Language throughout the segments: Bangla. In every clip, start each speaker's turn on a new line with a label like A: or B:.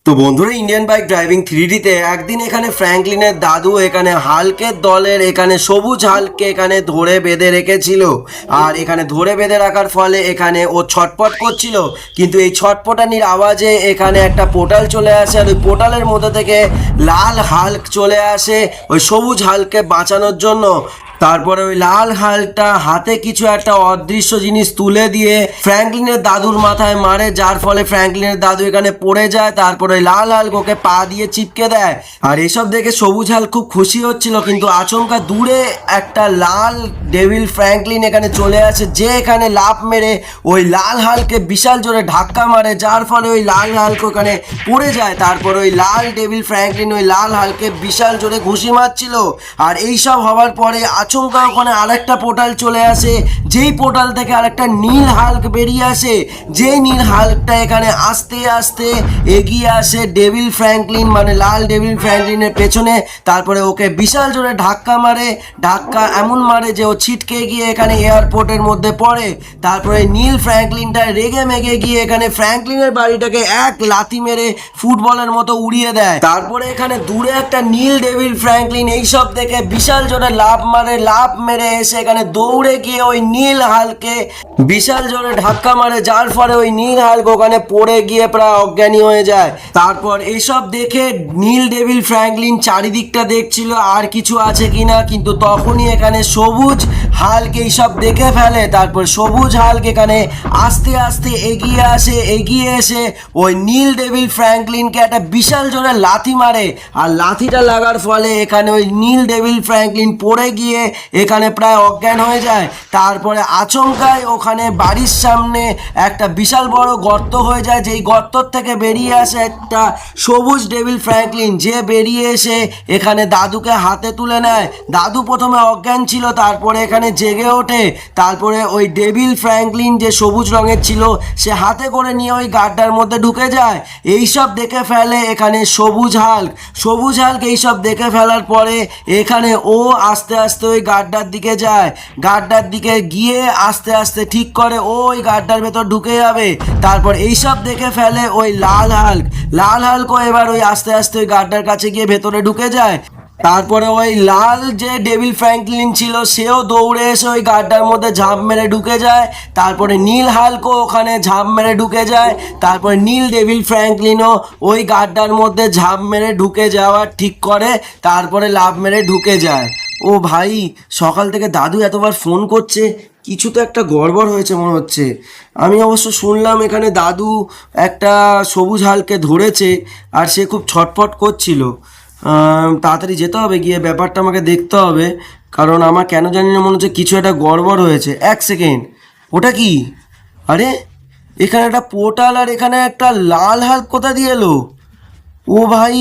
A: তো বন্ধুরা, ইন্ডিয়ান বাইক ড্রাইভিং 3Dতে একদিন এখানে ফ্র্যাঙ্কলিনের দাদু এখানে হাল্কের দলের এখানে সবুজ হাল্ককে এখানে ধরে বেঁধে রেখেছিল। আর এখানে ধরে বেঁধে রাখার ফলে এখানে ও ছটপট করছিল, কিন্তু এই ছটপটানির আওয়াজে এখানে একটা পোর্টাল চলে আসে। আর ওই পোর্টালের মধ্যে থেকে লাল হাল্ক চলে আসে ওই সবুজ হাল্ককে বাঁচানোর জন্য। তারপরে ওই লাল হাল্কটা হাতে কিছু একটা অদৃশ্য জিনিস তুলে দিয়ে ফ্র্যাঙ্কলিনের দাদুর মাথায় মারে, যার ফলে ফ্র্যাঙ্কলিনের দাদু এখানে পড়ে যায়। তারপরে ওই লাল হাল্ক ওকে পা দিয়ে চিপকে দেয়। আর এসব দেখে সবুজ হাল্ক খুব খুশি হচ্ছিল, কিন্তু আচমকা দূরে একটা লাল ডেভিল ফ্র্যাঙ্কলিন এখানে চলে আসে, যে এখানে লাফ মেরে ওই লাল হাল্ককে বিশাল জোরে ধাক্কা মারে, যার ফলে ওই লাল হাল্ক ওখানে পড়ে যায়। তারপর ওই লাল ডেভিল ফ্র্যাঙ্কলিন ওই লাল হাল্ককে বিশাল জোরে ঘুষি মারছিল। আর এইসব হওয়ার পরে আচমকা ওখানে আরেকটা পোর্টাল চলে আসে, যেই পোর্টাল থেকে আরেকটা নীল হাল্ক বেরিয়ে আসে। যেই নীল হাল্কটা এখানে আস্তে আস্তে এগিয়ে আসে ডেভিল ফ্র্যাঙ্কলিন মানে লাল ডেভিল ফ্র্যাঙ্কলিনের পেছনে। তারপরে ওকে বিশাল জোরে ধাক্কা মারে, ধাক্কা এমন মারে যে ও ছিটকে গিয়ে এখানে এয়ারপোর্টের মধ্যে পড়ে। তারপরে নীল ফ্র্যাঙ্কলিনটা রেগে মেগে গিয়ে এখানে ফ্র্যাঙ্কলিনের বাড়িটাকে এক লাথি মেরে ফুটবলের মতো উড়িয়ে দেয়। তারপরে এখানে দূরে একটা নীল ডেভিল ফ্র্যাঙ্কলিন এইসব দেখে বিশাল জোরে লাফ মারে, লাফ মেরে এসে এখানে দৌড়ে গিয়ে ওই নীল হাল্ককে বিশাল জোরে ধাক্কা মারে, যার ফলে ওই নীল হাল্ক ওখানে পড়ে গিয়ে প্রায় অজ্ঞানী হয়ে যায়। তারপর এইসব দেখে নীল ডেভিল ফ্র্যাঙ্কলিন চারিদিকটা দেখছিল আর কিছু আছে কিনা, কিন্তু তখনই এখানে সবুজ হাল্ক এইসব দেখে ফেলে। তারপর সবুজ হাল্ক এখানে আস্তে আস্তে এগিয়ে আসে, এগিয়ে এসে ওই নীল ডেভিল ফ্র্যাঙ্কলিনকে একটা বিশাল জোরে লাথি মারে। আর লাথিটা লাগার ফলে এখানে ওই নীল ডেভিল ফ্র্যাঙ্কলিন পড়ে গিয়ে এখানে প্রায় অজ্ঞান হয়ে যায়। তারপরে আচমকায় ওখানে বাড়ির সামনে একটা বিশাল বড় গর্ত হয়ে যায়, যেই গর্তর থেকে বেরিয়ে আসে একটা সবুজ ডেভিল ফ্র্যাঙ্কলিন, যে বেরিয়ে এসে এখানে দাদুকে হাতে তুলে নেয়। দাদু প্রথমে অজ্ঞান ছিল, তারপরে এখানে জেগে ওঠে। তারপরে ওই ডেভিল ফ্র্যাঙ্কলিন যে সবুজ রঙের ছিল সে হাতে করে নিয়ে ওই গাড্ডার মধ্যে ঢুকে যায়। এইসব দেখে ফেলে এখানে সবুজ হাল্ক। সবুজ হাল্ক এইসব দেখে ফেলার পরে এখানে ও আস্তে আস্তে ওই গাড্ডার দিকে যায়। গাড্ডার দিকে গিয়ে আস্তে আস্তে ঠিক করে ও ওই গাড্ডার ভেতর ঢুকে যাবে। তারপর এইসব দেখে ফেলে ওই লাল হাল্ক। লাল হাল্কও এবার ওই আস্তে আস্তে ওই গাড্ডার কাছে গিয়ে ভেতরে ঢুকে যায়। তারপরে ওই লাল যে ডেভিল ফ্র্যাঙ্কলিন ছিল সেও দৌড়ে এসে ওই গাড্ডার মধ্যে ঝাঁপ মেরে ঢুকে যায়। তারপরে নীল হাল্কও ওখানে ঝাঁপ মেরে ঢুকে যায়। তারপরে নীল ডেভিল ফ্র্যাঙ্কলিনও ওই গাড্ডার মধ্যে ঝাঁপ মেরে ঢুকে যাওয়ার ঠিক করে, তারপরে লাফ মেরে ঢুকে যায়। ও ভাই, সকাল থেকে দাদু এতবার ফোন করছে, কিছু তো একটা গড়বড় হয়েছে মনে হচ্ছে। আমি অবশ্য শুনলাম এখানে দাদু একটা সবুজ হালকে ধরেছে আর সে খুব ছটফট করছিল। তাড়াতাড়ি যেতে হবে, গিয়ে ব্যাপারটা আমাকে দেখতে হবে, কারণ আমার কেন জানি না মনে হচ্ছে কিছু একটা গড়বড় হয়েছে। এক সেকেন্ড, ওটা কি? আরে এখানে একটা পোর্টাল আর এখানে একটা লাল হাল্ক কোথা দিয়ে এলো? ও ভাই,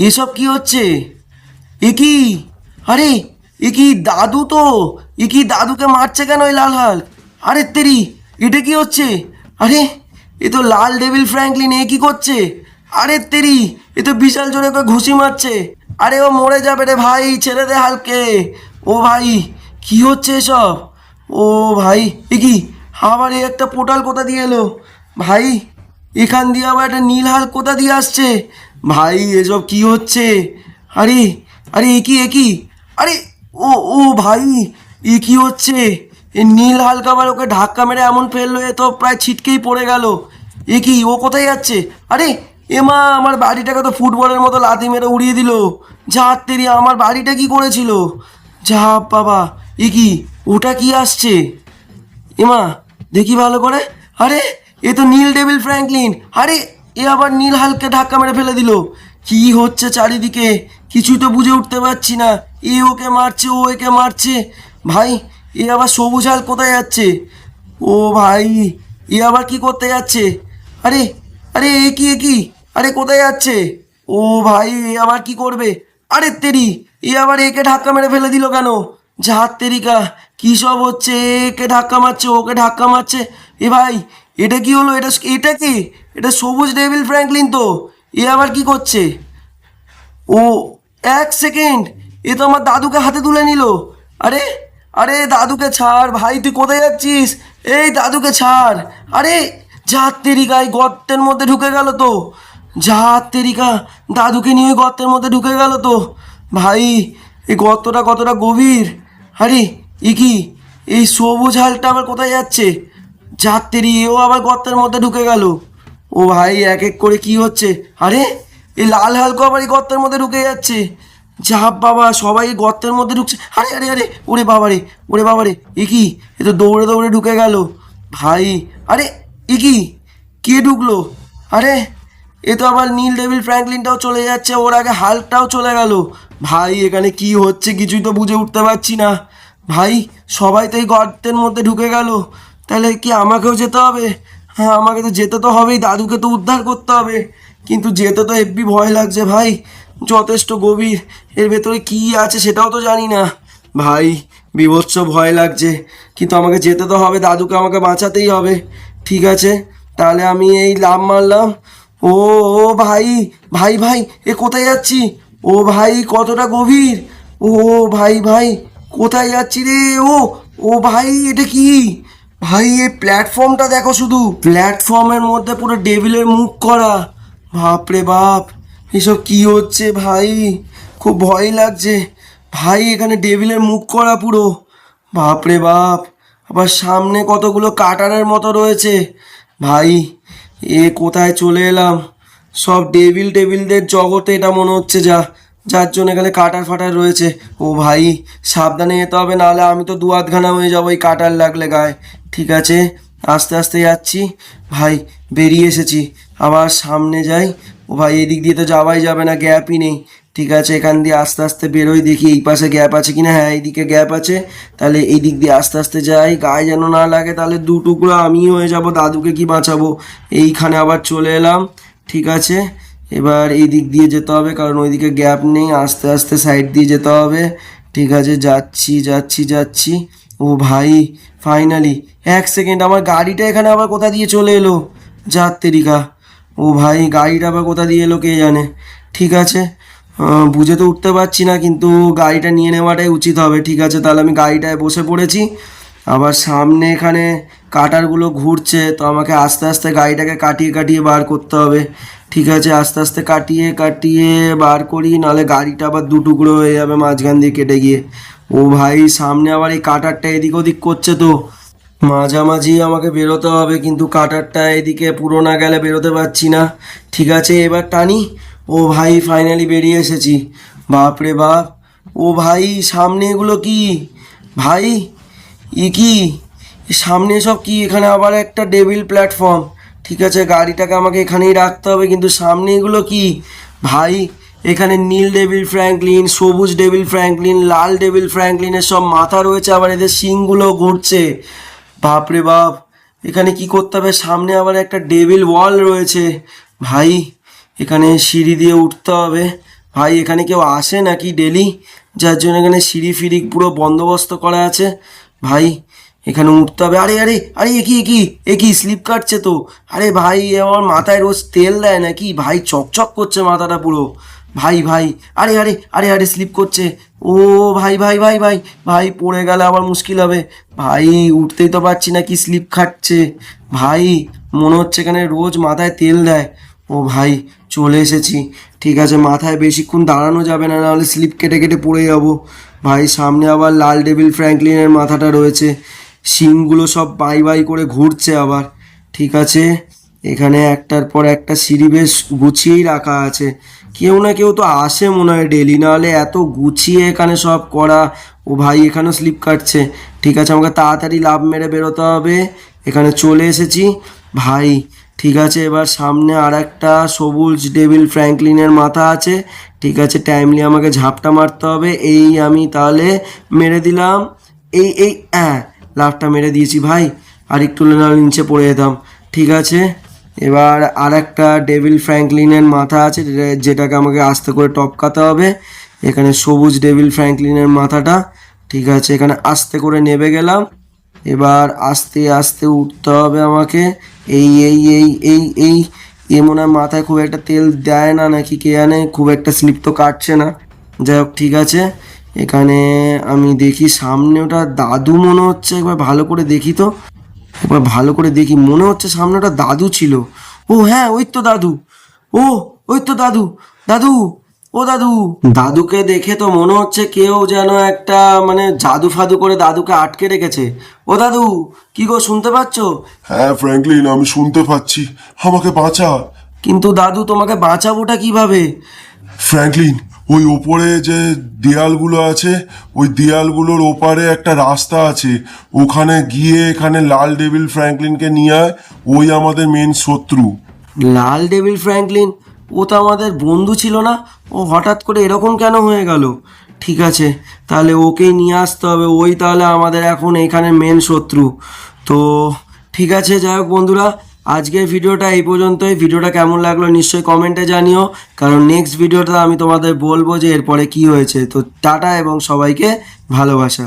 A: এসব কি হচ্ছে? এ কি? আরে এ কি দাদু? তো এ কি দাদুকে মারছে কেন ওই লাল হাল্ক? আরে তেরি, এটা কি হচ্ছে? আরে এ তো লাল ডেভিল ফ্র্যাঙ্কলিন, এ কি করছে? আরে তেরি, এ তো বিশাল জোরে করে ঘুষি মারছে। আরে ও মরে যাবে রে ভাই, ছেড়ে দে হাল্ককে। ও ভাই, কি হচ্ছে এসব? ও ভাই, এ কি আবার এই একটা পোর্টাল কোথা দিয়ে এলো? ভাই এখান দিয়ে আবার একটা নীল হাল্ক কোথা দিয়ে আসছে? ভাই এসব কি হচ্ছে? আরে আরে এ কি? আরে ও ও ভাই, এ কি হচ্ছে? এ নীল হালকা আবার ওকে ধাক্কা মেরে এমন ফেললো, এ তো প্রায় ছিটকেই পড়ে গেল। এ কি, ও কোথায় যাচ্ছে? আরে এ মা, আমার বাড়িটাকে তো ফুটবলের মতো লাথি মেরে উড়িয়ে দিল। যা তেরি, আমার বাড়িটা কি করেছিল? যা বাবা, এ কি, ওটা কি আসছে? এমা, দেখি ভালো করে। আরে এ তো নীল ডেভিল ফ্র্যাঙ্কলিন। আরে এ আবার নীল হাল্ককে ধাক্কা মেরে ফেলে দিল। কি হচ্ছে চারিদিকে কিছুই তো বুঝে উঠতে পারছি না। এ ওকে মারছে, ও একে মারছে। ভাই এ আবার সবুজ হাল্ক কোথায় যাচ্ছে? ও ভাই, এ আবার কি করতে যাচ্ছে? আরে আরে এ কি? আরে কোথায় যাচ্ছে? ও ভাই, এ আবার কি করবে? আরে তেরি, এ আবার একে ধাক্কা মেরে ফেলে দিল কেন? যাহার তেরিকা, কী সব হচ্ছে? একে ধাক্কা মারছে, ওকে ধাক্কা মারছে। এ ভাই, এটা কি হলো? এটা কি? এটা সবুজ ডেভিল ফ্র্যাঙ্কলিন তো। এ আবার কি করছে? ও এক সেকেন্ড, এ তো আমার দাদুকে হাতে তুলে নিল। আরে আরে দাদুকে ছাড় ভাই, তুই কোথায় যাচ্ছিস? এই দাদুকে ছাড়। আরে যাত্রী গায়ে গর্তের মধ্যে ঢুকে গেল তো। যা তেরিকা, দাদুকে নিয়ে ওই গর্তের মধ্যে ঢুকে গেল তো। ভাই এই গর্তটা কতটা গভীর! আরে এ কি, এই সবুজ হালটা আবার কোথায় যাচ্ছে? যা তেরি, এও আবার গর্তের মধ্যে ঢুকে গেল। ও ভাই এক এক করে কি হচ্ছে! আরে এই লাল হালকো আবার এই গর্তের মধ্যে ঢুকে যাচ্ছে। যা বাবা, সবাই এই গর্তের মধ্যে ঢুকছে। আরে আরে আরে, ওরে বাবারে, ওরে বাবারে, এ কি, এ তো দৌড়ে দৌড়ে ঢুকে গেল ভাই। আরে এ কি, কে ঢুকলো? আরে এ তো আবার নীল ডেভিল ফ্র্যাঙ্কলিনটাও চলে যাচ্ছে, ওর আগে হাল্কটাও চলে গেল। ভাই এখানে কি হচ্ছে কিছুই তো বুঝে উঠতে পারছি না। ভাই সবাই তো এই গর্তের মধ্যে ঢুকে গেল, তাহলে কি আমাকেও যেতে হবে? হ্যাঁ আমাকে তো যেতে তো হবেই, দাদুকে তো উদ্ধার করতে হবে। কিন্তু যেতে তো হেব্বি ভয় লাগছে ভাই, যথেষ্ট গভীর, এর ভেতরে কি আছে সেটাও তো জানি না। ভাই বীভৎস ভয় লাগছে, কিন্তু আমাকে যেতে তো হবে, দাদুকে আমাকে বাঁচাতেই হবে। ঠিক আছে, তাহলে আমি এই লাফ মারলাম। ও ও ভাই, ভাই ভাই, এ কোথায় যাচ্ছি? ও ভাই কতটা গভীর! ও ভাই ভাই, কোথায় যাচ্ছি রে? ও ও ভাই, এটা কি? ভাই এই প্ল্যাটফর্মটা দেখো, শুধু প্ল্যাটফর্মের মধ্যে পুরো ডেভিলের মুখ করা। বাপ রে বাপ, এসব কি হচ্ছে ভাই? খুব ভয় লাগছে ভাই, এখানে ডেভিলের মুখ করা পুরো। বাপ রে বাপ, আবার সামনে কতগুলো কাটারের মতো রয়েছে। ভাই এ কোথায় চলে এলাম? সব ডেভিল টেবিলদের জগতে এটা মনে হচ্ছে, যার জন্য এখানে কাটার ফাটার রয়েছে। ও ভাই সাবধানে যেতে হবে, নাহলে আমি তো দু আধখানা হয়ে যাবো এই কাটার লাগলে গায়ে। ঠিক আছে, আস্তে আস্তে যাচ্ছি ভাই, বেরিয়ে এসেছি। আবার সামনে যাই। ও ভাই এদিক দিয়ে তো যাওয়াই যাবে না, গ্যাপই নেই। ঠিক আছে, এখান দিয়ে আস্তে আস্তে বেরোই, দেখি এই পাশে গ্যাপ আছে কিনা। হ্যাঁ এইদিকে গ্যাপ আছে, তাহলে এই দিক দিয়ে আস্তে আস্তে যাই, গায়ে যেন না লাগে, তাহলে দু টুকরো আমি হয়ে যাব, দাদুকে কি বাঁচাবো। এইখানে আবার চলে এলাম। ঠিক আছে, এবার এই দিক দিয়ে যেতে হবে, কারণ ওইদিকে গ্যাপ নেই, আস্তে আস্তে সাইড দিয়ে যেতে হবে। ঠিক আছে, যাচ্ছি যাচ্ছি যাচ্ছি। ও ভাই ফাইনালি, এক সেকেন্ড, আমার গাড়িটা এখানে আবার কোথা দিয়ে চলে এলো? যাত্রীকা, ও ভাই গাড়িটা আবার কোথা দিয়ে এলো কে জানে। ঠিক আছে, বুঝে তো উঠতে পারছি না, কিন্তু গাড়িটা নিয়ে নেওয়াটাই উচিত হবে। ঠিক আছে, তাহলে আমি গাড়িটায় বসে পড়েছি। আবার সামনে এখানে কাটারগুলো ঘুরছে, তো আমাকে আস্তে আস্তে গাড়িটাকে কাটিয়ে কাটিয়ে বার করতে হবে। ঠিক আছে, আস্তে আস্তে কাটিয়ে কাটিয়ে বার করি, নাহলে গাড়িটা আবার দু টুকরো হয়ে যাবে মাঝখান দিয়ে কেটে গিয়ে। ও ভাই সামনে আবার এই কাটারটা এদিক ওদিক করছে, তো মাঝামাঝি আমাকে বেরোতে হবে, কিন্তু কাটারটা এদিকে পুরো না গেলে বেরোতে পারছি না। ঠিক আছে, এবার টানি। ও ভাই ফাইনালি বেরিয়ে এসেছি। বাপ রে বাপ, ও ভাই সামনে এগুলো কি ভাই? কি সামনে সব কি? এখানে আবার একটা ডেভিল প্ল্যাটফর্ম। ঠিক আছে, গাড়িটাকে আমাকে এখানেই রাখতে হবে, কিন্তু সামনে এগুলো কি ভাই? এখানে নীল ডেভিল ফ্র্যাঙ্কলিন, সবুজ ডেভিল ফ্র্যাঙ্কলিন, লাল ডেভিল ফ্র্যাঙ্কলিনের সব মাথা রয়েছে, আবার এদের শিংগুলো ঘুরছে। বাপরে বাপ, এখানে কি করতে হবে? সামনে আবার একটা ডেভিল ওয়াল রয়েছে ভাই, এখানে সিঁড়ি দিয়ে উঠতে হবে। ভাই এখানে কেউ আসে নাকি ডেলি, যার জন্য এখানে সিঁড়ি ফিড়ি পুরো বন্দোবস্ত করা আছে। ভাই এখানে উঠতে হবে। আরে আরে আরে, এ কি স্লিপ কাটছে তো। আরে ভাই আমার মাথায় রোজ তেল দেয় নাকি ভাই? চকচক করছে মাথাটা পুরো। ভাই ভাই, আরে আরে আরে আরে, স্লিপ করছে। ও ভাই ভাই ভাই ভাই ভাই, পড়ে গেলে আবার মুশকিল হবে ভাই, উঠতেই তো পারছি না, কি স্লিপ খাচ্ছে ভাই। মনে হচ্ছে এখানে রোজ মাথায় তেল দেয়। ও ভাই চলে এসেছি। ঠিক আছে, মাথায় বেশিক্ষণ দাঁড়ানো যাবে না, নাহলে স্লিপ কেটে কেটে পড়ে যাব। ভাই সামনে আবার লাল ডেভিল ফ্র্যাঙ্কলিনের মাথাটা রয়েছে, শিংগুলো সব বাই বাই করে ঘুরছে আবার। ঠিক আছে, এখানে একটার পর একটা সিঁড়ি বেশ গুছিয়েই রাখা আছে, কেউ না কেউ তো আসে মনে হয় ডেলি, নাহলে এত গুছিয়ে এখানে সব করা। ও ভাই এখানেও স্লিপ কাটছে। ঠিক আছে, আমাকে তাড়াতাড়ি লাফ মেরে বেরোতে হবে। এখানে চলে এসেছি ভাই। ঠিক আছে, এবার সামনে আর একটা সবুজ ডেভিল ফ্র্যাঙ্কলিনের মাথা আছে। ঠিক আছে, টাইমলি আমাকে ঝাপটা মারতে হবে। এই আমি তাহলে মেরে দিলাম, এই হ্যাঁ, লাফটা মেরে দিয়েছি ভাই, আর একটু নাহলে নিচে পড়ে যেতাম। ঠিক আছে, এবার আর একটা ডেভিল ফ্র্যাঙ্কলিনের মাথা আছে, যেটাকে আমাকে আস্তে করে টপকাতে হবে। এখানে সবুজ ডেভিল ফ্র্যাঙ্কলিনের মাথাটা। ঠিক আছে, এখানে আস্তে করে নেমে গেলাম। এবার আস্তে আস্তে উঠতে হবে আমাকে। এই এই এই এই এই এ মনে হয় মাথায় খুব একটা তেল দেয় না নাকি কে জানে, খুব একটা স্লিপ তো কাটছে না। যাই হোক, ঠিক আছে, এখানে আমি দেখি সামনে ওটা দাদু মনে হচ্ছে, একবার ভালো করে দেখি তো, একবার ভালো করে দেখি, মনে হচ্ছে সামনে ওটা দাদু ছিল। ও হ্যাঁ, ওই তো দাদু। ও ওই তো দাদু, দাদু, ও দাদু। দাদুকে দেখে তো মনে হচ্ছে কেউ যেন একটা মানে জাদু ফাদু করে দাদুকে আটকে রেখেছে। ও দাদু, কি গো, শুনতে পাচ্ছো?
B: হ্যাঁ ফ্র্যাঙ্কলিন, আমি শুনতে পাচ্ছি, আমাকে বাঁচা।
A: কিন্তু দাদু, তোমাকে বাঁচাবোটা কিভাবে?
B: ফ্র্যাঙ্কলিন, ওই ওপরে যে দেয়ালগুলো আছে, ওই দেয়ালগুলোর ওপারে একটা রাস্তা আছে, ওখানে গিয়ে এখানে লাল ডেভিল ফ্র্যাঙ্কলিনকে নিয়ে আয়। ওই আমাদের মেন শত্রু।
A: লাল ডেভিল ফ্র্যাঙ্কলিন? ও তো আমাদের বন্ধু ছিল না, ও হঠাৎ করে এরকম কেন হয়ে গেল? ঠিক আছে, তাহলে ওকেই নিয়ে আসতে হবে, ওই তাহলে আমাদের এখন এখানে মেন শত্রু। তো ঠিক আছে, যাই হোক বন্ধুরা, আজকের ভিডিওটা এই পর্যন্তই। ভিডিওটা কেমন লাগলো নিশ্চয়ই কমেন্টে জানিও, কারণ নেক্সট ভিডিওটা আমি তোমাদের বলবো যে এরপরে কি হয়েছে। তো টাটা এবং সবাইকে ভালোবাসা।